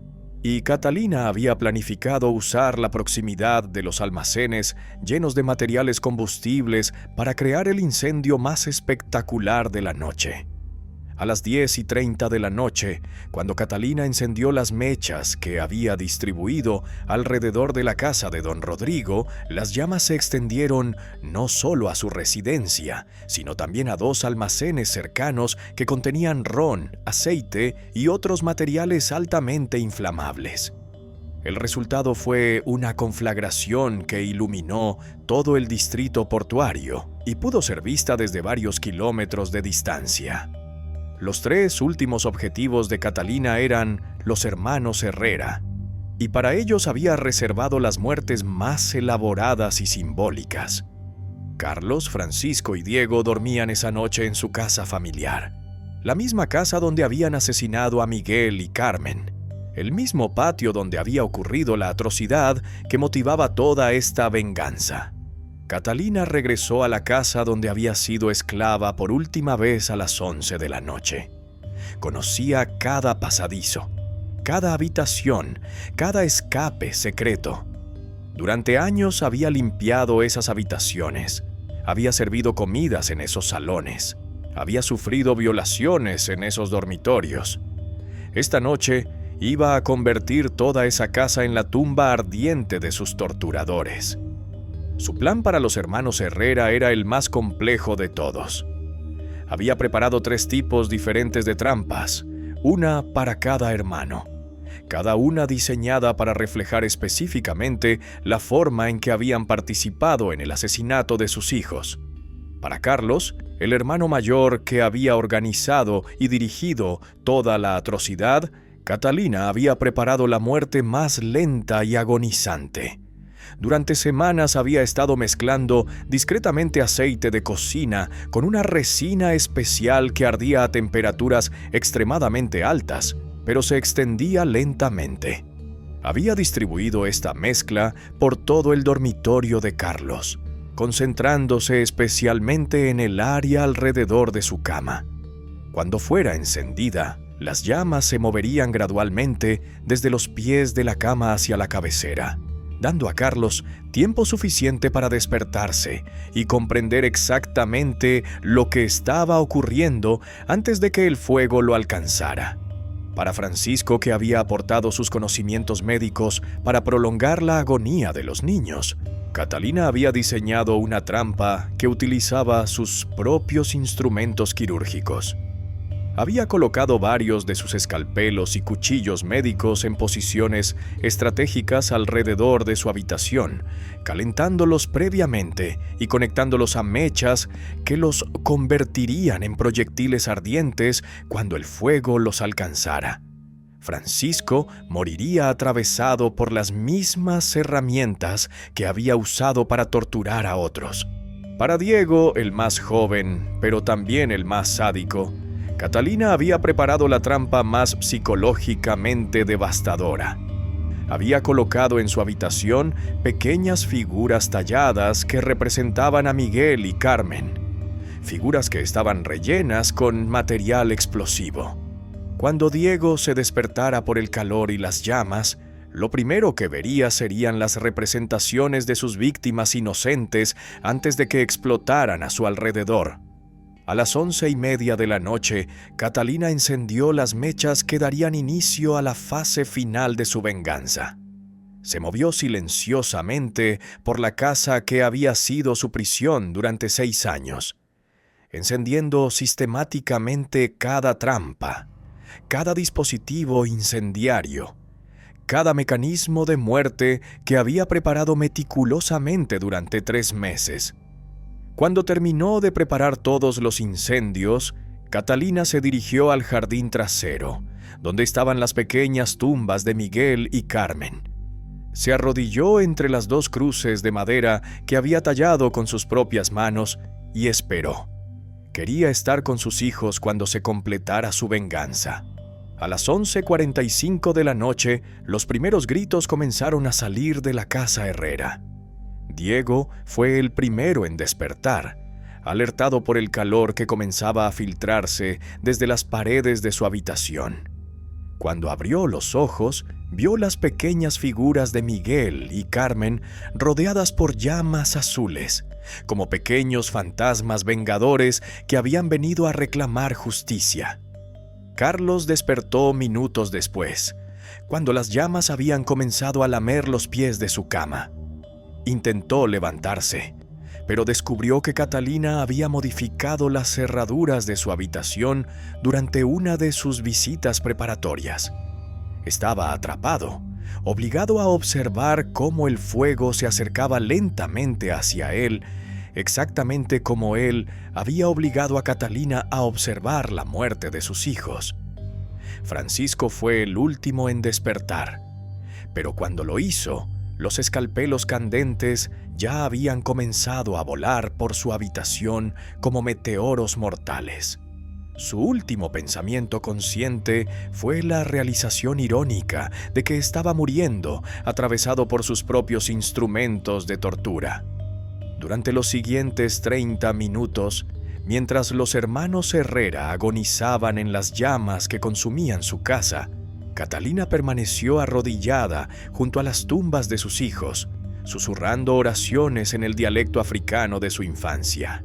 y Catalina había planificado usar la proximidad de los almacenes llenos de materiales combustibles para crear el incendio más espectacular de la noche. A las 10:30 de la noche, cuando Catalina encendió las mechas que había distribuido alrededor de la casa de don Rodrigo, las llamas se extendieron no solo a su residencia, sino también a 2 almacenes cercanos que contenían ron, aceite y otros materiales altamente inflamables. El resultado fue una conflagración que iluminó todo el distrito portuario y pudo ser vista desde varios kilómetros de distancia. Los 3 últimos objetivos de Catalina eran los hermanos Herrera, y para ellos había reservado las muertes más elaboradas y simbólicas. Carlos, Francisco y Diego dormían esa noche en su casa familiar, la misma casa donde habían asesinado a Miguel y Carmen, el mismo patio donde había ocurrido la atrocidad que motivaba toda esta venganza. Catalina regresó a la casa donde había sido esclava por última vez a las 11 de la noche. Conocía cada pasadizo, cada habitación, cada escape secreto. Durante años había limpiado esas habitaciones, había servido comidas en esos salones, había sufrido violaciones en esos dormitorios. Esta noche iba a convertir toda esa casa en la tumba ardiente de sus torturadores. Su plan para los hermanos Herrera era el más complejo de todos. Había preparado 3 tipos diferentes de trampas, una para cada hermano, cada una diseñada para reflejar específicamente la forma en que habían participado en el asesinato de sus hijos. Para Carlos, el hermano mayor que había organizado y dirigido toda la atrocidad, Catalina había preparado la muerte más lenta y agonizante. Durante semanas había estado mezclando discretamente aceite de cocina con una resina especial que ardía a temperaturas extremadamente altas, pero se extendía lentamente. Había distribuido esta mezcla por todo el dormitorio de Carlos, concentrándose especialmente en el área alrededor de su cama. Cuando fuera encendida, las llamas se moverían gradualmente desde los pies de la cama hacia la cabecera, dando a Carlos tiempo suficiente para despertarse y comprender exactamente lo que estaba ocurriendo antes de que el fuego lo alcanzara. Para Francisco, que había aportado sus conocimientos médicos para prolongar la agonía de los niños, Catalina había diseñado una trampa que utilizaba sus propios instrumentos quirúrgicos. Había colocado varios de sus escalpelos y cuchillos médicos en posiciones estratégicas alrededor de su habitación, calentándolos previamente y conectándolos a mechas que los convertirían en proyectiles ardientes cuando el fuego los alcanzara. Francisco moriría atravesado por las mismas herramientas que había usado para torturar a otros. Para Diego, el más joven, pero también el más sádico, Catalina había preparado la trampa más psicológicamente devastadora. Había colocado en su habitación pequeñas figuras talladas que representaban a Miguel y Carmen, figuras que estaban rellenas con material explosivo. Cuando Diego se despertara por el calor y las llamas, lo primero que vería serían las representaciones de sus víctimas inocentes antes de que explotaran a su alrededor. A las 11:30 de la noche, Catalina encendió las mechas que darían inicio a la fase final de su venganza. Se movió silenciosamente por la casa que había sido su prisión durante 6 años, encendiendo sistemáticamente cada trampa, cada dispositivo incendiario, cada mecanismo de muerte que había preparado meticulosamente durante 3 meses. Cuando terminó de preparar todos los incendios, Catalina se dirigió al jardín trasero, donde estaban las pequeñas tumbas de Miguel y Carmen. Se arrodilló entre las 2 cruces de madera que había tallado con sus propias manos y esperó. Quería estar con sus hijos cuando se completara su venganza. A las 11:45 de la noche, los primeros gritos comenzaron a salir de la casa Herrera. Diego fue el primero en despertar, alertado por el calor que comenzaba a filtrarse desde las paredes de su habitación. Cuando abrió los ojos, vio las pequeñas figuras de Miguel y Carmen rodeadas por llamas azules, como pequeños fantasmas vengadores que habían venido a reclamar justicia. Carlos despertó minutos después, cuando las llamas habían comenzado a lamer los pies de su cama. Intentó levantarse, pero descubrió que Catalina había modificado las cerraduras de su habitación durante una de sus visitas preparatorias. Estaba atrapado, obligado a observar cómo el fuego se acercaba lentamente hacia él, exactamente como él había obligado a Catalina a observar la muerte de sus hijos. Francisco fue el último en despertar, Pero cuando lo hizo, los escalpelos candentes ya habían comenzado a volar por su habitación como meteoros mortales. Su último pensamiento consciente fue la realización irónica de que estaba muriendo, atravesado por sus propios instrumentos de tortura. Durante los siguientes 30 minutos, mientras los hermanos Herrera agonizaban en las llamas que consumían su casa, Catalina permaneció arrodillada junto a las tumbas de sus hijos, susurrando oraciones en el dialecto africano de su infancia.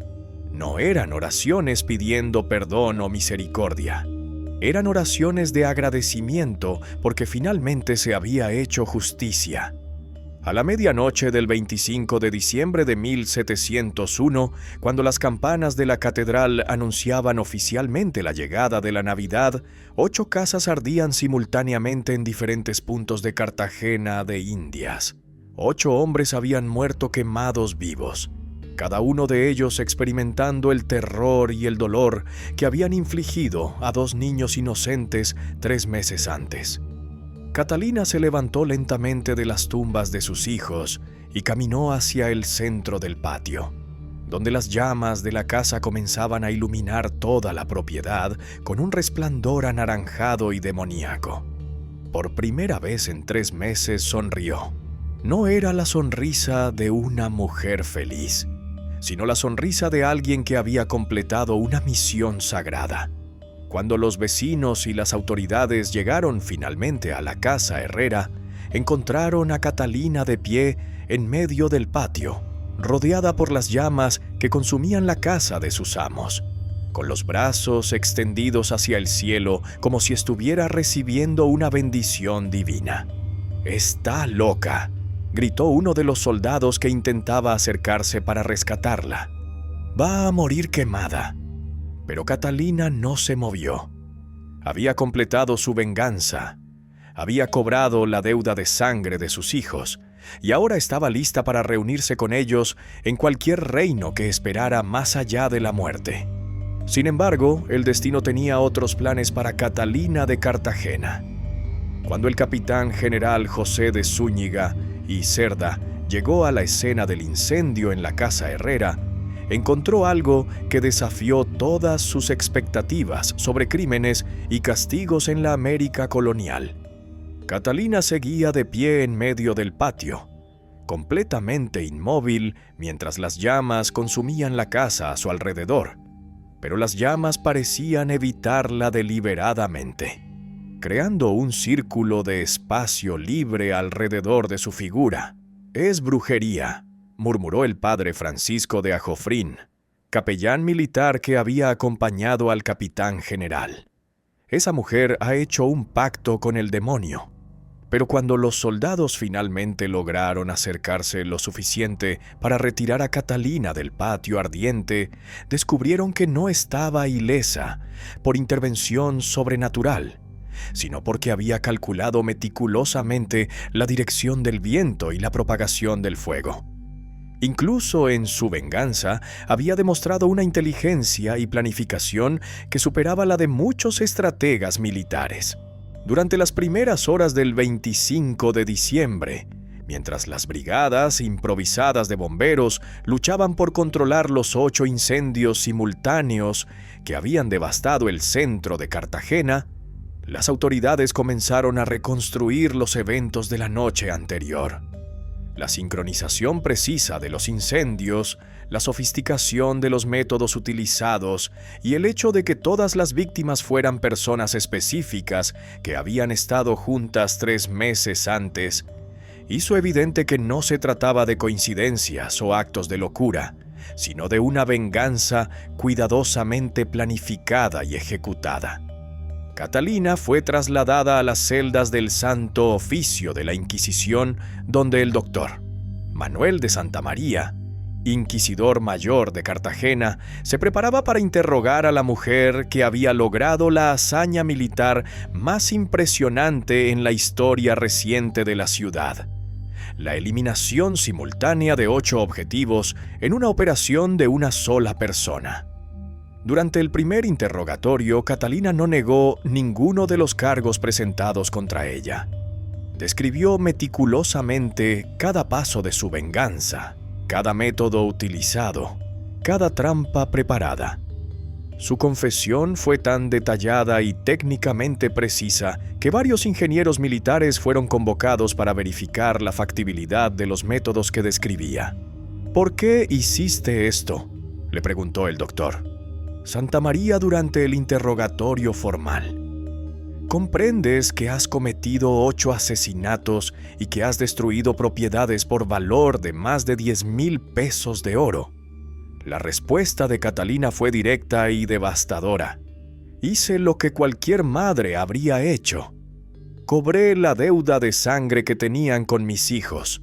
No eran oraciones pidiendo perdón o misericordia. Eran oraciones de agradecimiento porque finalmente se había hecho justicia. A la medianoche del 25 de diciembre de 1701, cuando las campanas de la catedral anunciaban oficialmente la llegada de la Navidad, 8 casas ardían simultáneamente en diferentes puntos de Cartagena de Indias. 8 hombres habían muerto quemados vivos, cada uno de ellos experimentando el terror y el dolor que habían infligido a 2 niños inocentes 3 meses antes. Catalina se levantó lentamente de las tumbas de sus hijos y caminó hacia el centro del patio, donde las llamas de la casa comenzaban a iluminar toda la propiedad con un resplandor anaranjado y demoníaco. Por primera vez en 3 meses sonrió. No era la sonrisa de una mujer feliz, sino la sonrisa de alguien que había completado una misión sagrada. Cuando los vecinos y las autoridades llegaron finalmente a la casa Herrera, encontraron a Catalina de pie en medio del patio, rodeada por las llamas que consumían la casa de sus amos, con los brazos extendidos hacia el cielo como si estuviera recibiendo una bendición divina. «Está loca», gritó uno de los soldados que intentaba acercarse para rescatarla. «Va a morir quemada». Pero Catalina no se movió. Había completado su venganza, había cobrado la deuda de sangre de sus hijos y ahora estaba lista para reunirse con ellos en cualquier reino que esperara más allá de la muerte. Sin embargo, el destino tenía otros planes para Catalina de Cartagena. Cuando el capitán general José de Zúñiga y Cerda llegó a la escena del incendio en la casa Herrera, encontró algo que desafió todas sus expectativas sobre crímenes y castigos en la América colonial. Catalina seguía de pie en medio del patio, completamente inmóvil mientras las llamas consumían la casa a su alrededor, pero las llamas parecían evitarla deliberadamente, creando un círculo de espacio libre alrededor de su figura. «Es brujería», murmuró el padre Francisco de Ajofrín, capellán militar que había acompañado al capitán general. «Esa mujer ha hecho un pacto con el demonio». Pero cuando los soldados finalmente lograron acercarse lo suficiente para retirar a Catalina del patio ardiente, descubrieron que no estaba ilesa por intervención sobrenatural, sino porque había calculado meticulosamente la dirección del viento y la propagación del fuego. Incluso en su venganza, había demostrado una inteligencia y planificación que superaba la de muchos estrategas militares. Durante las primeras horas del 25 de diciembre, mientras las brigadas improvisadas de bomberos luchaban por controlar los 8 incendios simultáneos que habían devastado el centro de Cartagena, las autoridades comenzaron a reconstruir los eventos de la noche anterior. La sincronización precisa de los incendios, la sofisticación de los métodos utilizados y el hecho de que todas las víctimas fueran personas específicas que habían estado juntas 3 meses antes, hizo evidente que no se trataba de coincidencias o actos de locura, sino de una venganza cuidadosamente planificada y ejecutada. Catalina fue trasladada a las celdas del Santo Oficio de la Inquisición, donde el doctor Manuel de Santamaría, inquisidor mayor de Cartagena, se preparaba para interrogar a la mujer que había logrado la hazaña militar más impresionante en la historia reciente de la ciudad: la eliminación simultánea de 8 objetivos en una operación de una sola persona. Durante el primer interrogatorio, Catalina no negó ninguno de los cargos presentados contra ella. Describió meticulosamente cada paso de su venganza, cada método utilizado, cada trampa preparada. Su confesión fue tan detallada y técnicamente precisa que varios ingenieros militares fueron convocados para verificar la factibilidad de los métodos que describía. ¿Por qué hiciste esto?, le preguntó el doctor Santamaría durante el interrogatorio formal. ¿Comprendes que has cometido 8 asesinatos y que has destruido propiedades por valor de más de 10,000 pesos de oro? La respuesta de Catalina fue directa y devastadora. Hice lo que cualquier madre habría hecho. Cobré la deuda de sangre que tenían con mis hijos.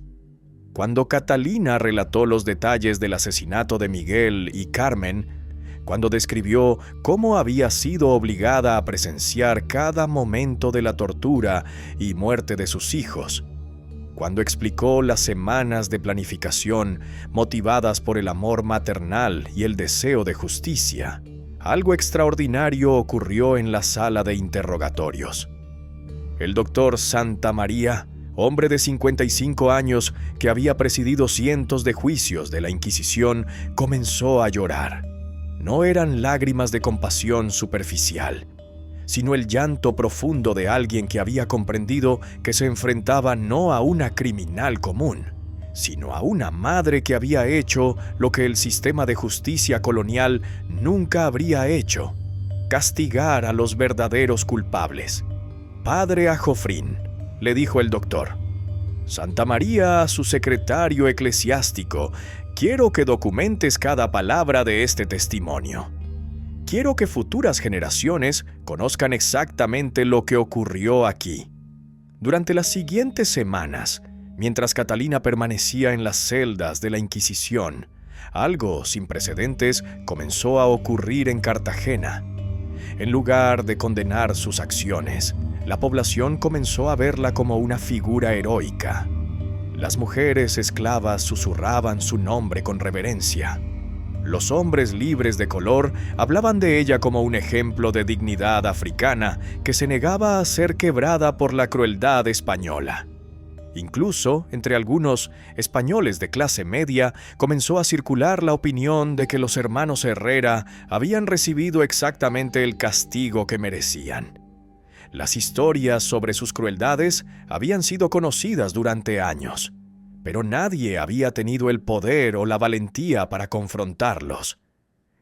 Cuando Catalina relató los detalles del asesinato de Miguel y Carmen, cuando describió cómo había sido obligada a presenciar cada momento de la tortura y muerte de sus hijos, cuando explicó las semanas de planificación motivadas por el amor maternal y el deseo de justicia, algo extraordinario ocurrió en la sala de interrogatorios. El doctor Santamaría, hombre de 55 años que había presidido cientos de juicios de la Inquisición, comenzó a llorar. No eran lágrimas de compasión superficial, sino el llanto profundo de alguien que había comprendido que se enfrentaba no a una criminal común, sino a una madre que había hecho lo que el sistema de justicia colonial nunca habría hecho: castigar a los verdaderos culpables. «Padre Ajofrín», le dijo el doctor Santamaría a su secretario eclesiástico, «quiero que documentes cada palabra de este testimonio. Quiero que futuras generaciones conozcan exactamente lo que ocurrió aquí». Durante las siguientes semanas, mientras Catalina permanecía en las celdas de la Inquisición, algo sin precedentes comenzó a ocurrir en Cartagena. En lugar de condenar sus acciones, la población comenzó a verla como una figura heroica. Las mujeres esclavas susurraban su nombre con reverencia. Los hombres libres de color hablaban de ella como un ejemplo de dignidad africana que se negaba a ser quebrada por la crueldad española. Incluso, entre algunos españoles de clase media, comenzó a circular la opinión de que los hermanos Herrera habían recibido exactamente el castigo que merecían. Las historias sobre sus crueldades habían sido conocidas durante años, pero nadie había tenido el poder o la valentía para confrontarlos.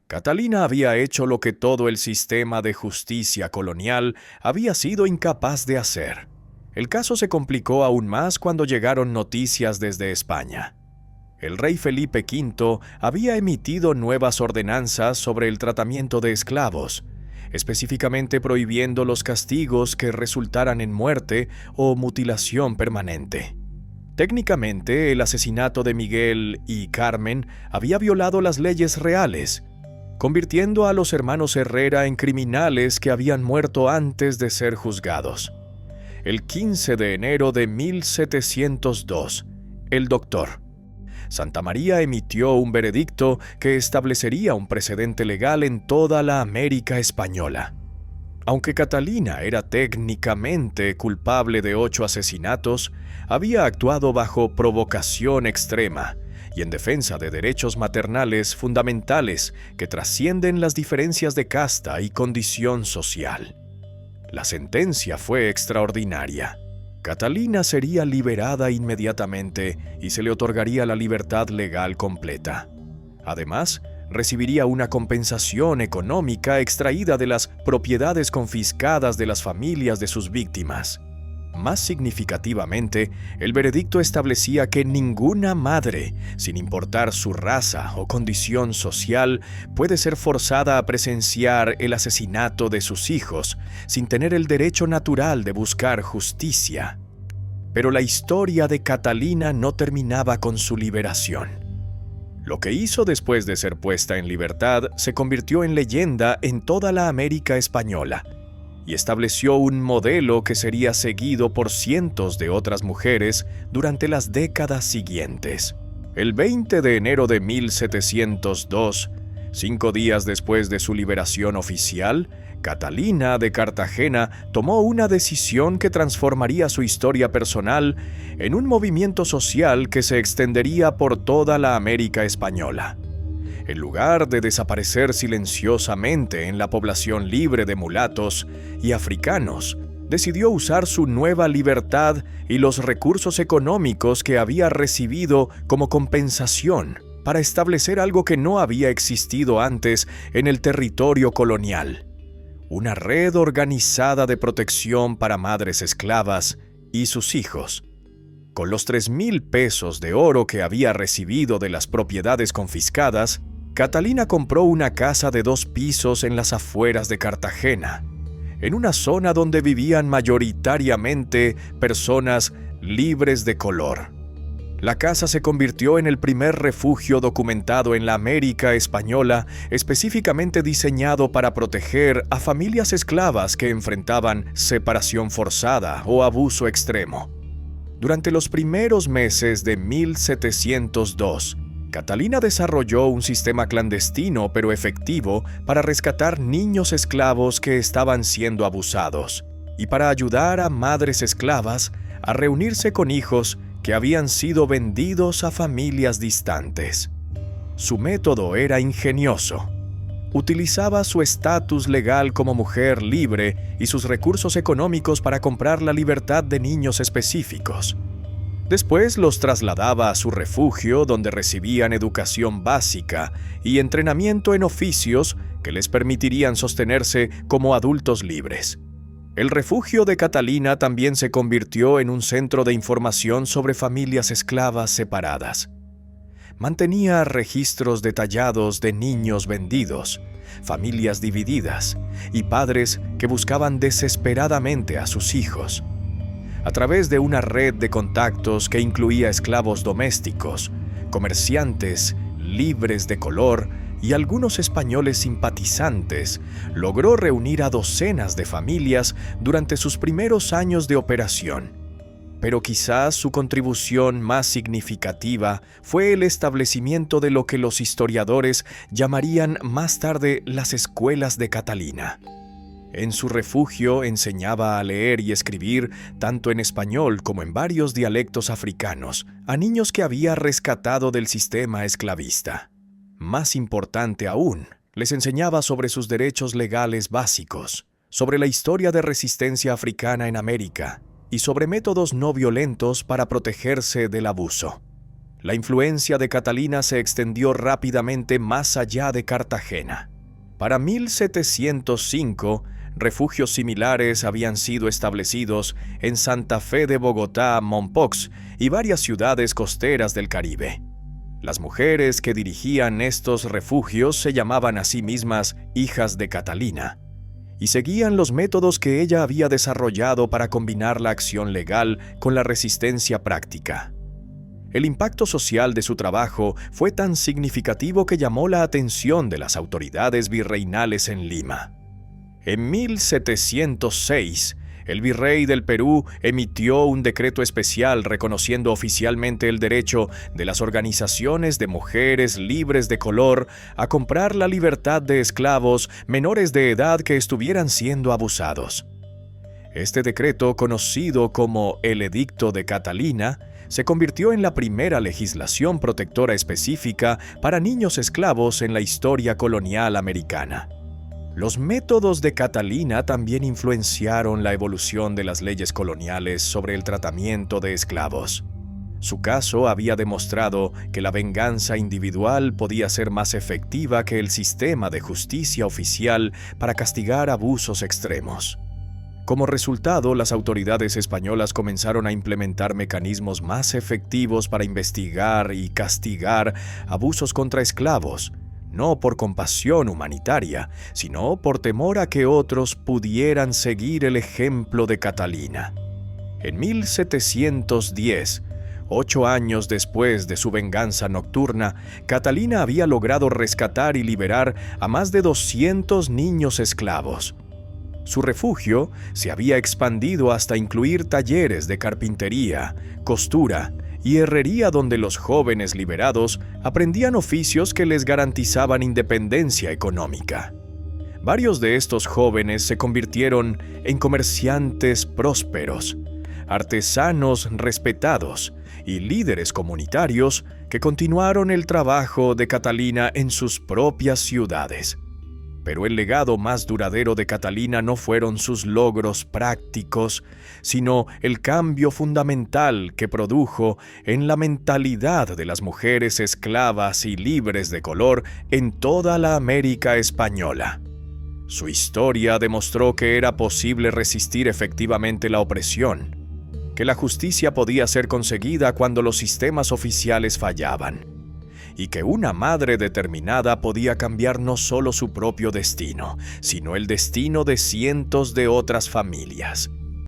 Catalina había hecho lo que todo el sistema de justicia colonial había sido incapaz de hacer. El caso se complicó aún más cuando llegaron noticias desde España. El rey Felipe V había emitido nuevas ordenanzas sobre el tratamiento de esclavos, específicamente prohibiendo los castigos que resultaran en muerte o mutilación permanente. Técnicamente, el asesinato de Miguel y Carmen había violado las leyes reales, convirtiendo a los hermanos Herrera en criminales que habían muerto antes de ser juzgados. El 15 de enero de 1702, el doctor Santamaría emitió un veredicto que establecería un precedente legal en toda la América española. Aunque Catalina era técnicamente culpable de 8 asesinatos, había actuado bajo provocación extrema y en defensa de derechos maternales fundamentales que trascienden las diferencias de casta y condición social. La sentencia fue extraordinaria. Catalina sería liberada inmediatamente y se le otorgaría la libertad legal completa. Además, recibiría una compensación económica extraída de las propiedades confiscadas de las familias de sus víctimas. Más significativamente, el veredicto establecía que ninguna madre, sin importar su raza o condición social, puede ser forzada a presenciar el asesinato de sus hijos sin tener el derecho natural de buscar justicia. Pero la historia de Catalina no terminaba con su liberación. Lo que hizo después de ser puesta en libertad se convirtió en leyenda en toda la América española y estableció un modelo que sería seguido por cientos de otras mujeres durante las décadas siguientes. El 20 de enero de 1702, 5 días después de su liberación oficial, Catalina de Cartagena tomó una decisión que transformaría su historia personal en un movimiento social que se extendería por toda la América española. En lugar de desaparecer silenciosamente en la población libre de mulatos y africanos, decidió usar su nueva libertad y los recursos económicos que había recibido como compensación para establecer algo que no había existido antes en el territorio colonial: una red organizada de protección para madres esclavas y sus hijos. Con los 3,000 pesos de oro que había recibido de las propiedades confiscadas, Catalina compró una casa de 2 pisos en las afueras de Cartagena, en una zona donde vivían mayoritariamente personas libres de color. La casa se convirtió en el primer refugio documentado en la América española, específicamente diseñado para proteger a familias esclavas que enfrentaban separación forzada o abuso extremo. Durante los primeros meses de 1702, Catalina desarrolló un sistema clandestino pero efectivo para rescatar niños esclavos que estaban siendo abusados y para ayudar a madres esclavas a reunirse con hijos que habían sido vendidos a familias distantes. Su método era ingenioso. Utilizaba su estatus legal como mujer libre y sus recursos económicos para comprar la libertad de niños específicos. Después los trasladaba a su refugio, donde recibían educación básica y entrenamiento en oficios que les permitirían sostenerse como adultos libres. El refugio de Catalina también se convirtió en un centro de información sobre familias esclavas separadas. Mantenía registros detallados de niños vendidos, familias divididas y padres que buscaban desesperadamente a sus hijos. A través de una red de contactos que incluía esclavos domésticos, comerciantes libres de color y algunos españoles simpatizantes, logró reunir a docenas de familias durante sus primeros años de operación. Pero quizás su contribución más significativa fue el establecimiento de lo que los historiadores llamarían más tarde las escuelas de Catalina. En su refugio enseñaba a leer y escribir, tanto en español como en varios dialectos africanos, a niños que había rescatado del sistema esclavista. Más importante aún, les enseñaba sobre sus derechos legales básicos, sobre la historia de resistencia africana en América y sobre métodos no violentos para protegerse del abuso. La influencia de Catalina se extendió rápidamente más allá de Cartagena. Para 1705, refugios similares habían sido establecidos en Santa Fe de Bogotá, Mompox y varias ciudades costeras del Caribe. Las mujeres que dirigían estos refugios se llamaban a sí mismas hijas de Catalina y seguían los métodos que ella había desarrollado para combinar la acción legal con la resistencia práctica. El impacto social de su trabajo fue tan significativo que llamó la atención de las autoridades virreinales en Lima. En 1706, el virrey del Perú emitió un decreto especial reconociendo oficialmente el derecho de las organizaciones de mujeres libres de color a comprar la libertad de esclavos menores de edad que estuvieran siendo abusados. Este decreto, conocido como el Edicto de Catalina, se convirtió en la primera legislación protectora específica para niños esclavos en la historia colonial americana. Los métodos de Catalina también influenciaron la evolución de las leyes coloniales sobre el tratamiento de esclavos. Su caso había demostrado que la venganza individual podía ser más efectiva que el sistema de justicia oficial para castigar abusos extremos. Como resultado, las autoridades españolas comenzaron a implementar mecanismos más efectivos para investigar y castigar abusos contra esclavos, no por compasión humanitaria, sino por temor a que otros pudieran seguir el ejemplo de Catalina. En 1710, 8 años después de su venganza nocturna, Catalina había logrado rescatar y liberar a más de 200 niños esclavos. Su refugio se había expandido hasta incluir talleres de carpintería, costura y herrería donde los jóvenes liberados aprendían oficios que les garantizaban independencia económica. Varios de estos jóvenes se convirtieron en comerciantes prósperos, artesanos respetados y líderes comunitarios que continuaron el trabajo de Catalina en sus propias ciudades. Pero el legado más duradero de Catalina no fueron sus logros prácticos, sino el cambio fundamental que produjo en la mentalidad de las mujeres esclavas y libres de color en toda la América española. Su historia demostró que era posible resistir efectivamente la opresión, que la justicia podía ser conseguida cuando los sistemas oficiales fallaban, y que una madre determinada podía cambiar no solo su propio destino, sino el destino de cientos de otras familias.